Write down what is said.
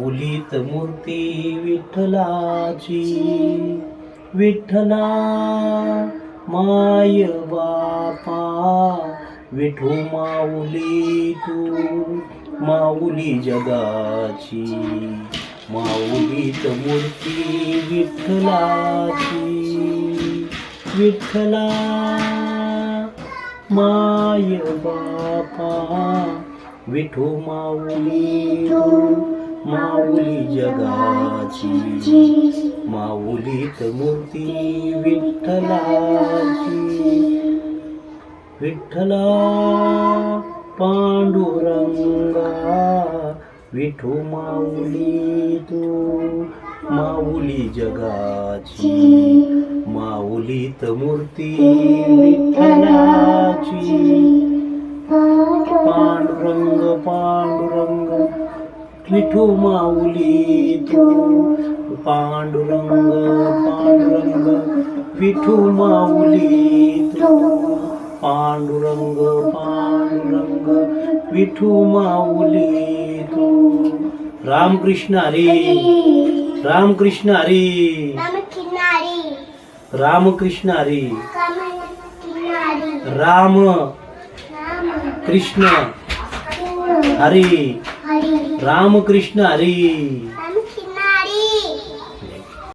माऊलीत मूर्ती विठ्ठलाची, विठ्ठला माय बापा, विठू माऊली तू माऊली जगाची, माऊलीत मूर्ती विठ्ठलाची, विठ्ठला माय बापा, विठू माऊली तू माऊली जगाची, माऊलीत मूर्ती विठ्ठलाची, विठ्ठला पांडुरंगा, विठू माऊली तू माऊली जगाची, माऊलीत मूर्ती विठ्ठलाची, पांडुरंग पांडुरंग विठू माऊली तू, पांडुरंग पांडुरंग विठू माऊली तू, पांडुरंग पांडुरंग विठू माऊली तू. रामकृष्ण हरी, रामकृष्ण हरी, रामकृष्ण हरी, राम कृष्ण हरी, रामकृष्ण हरी.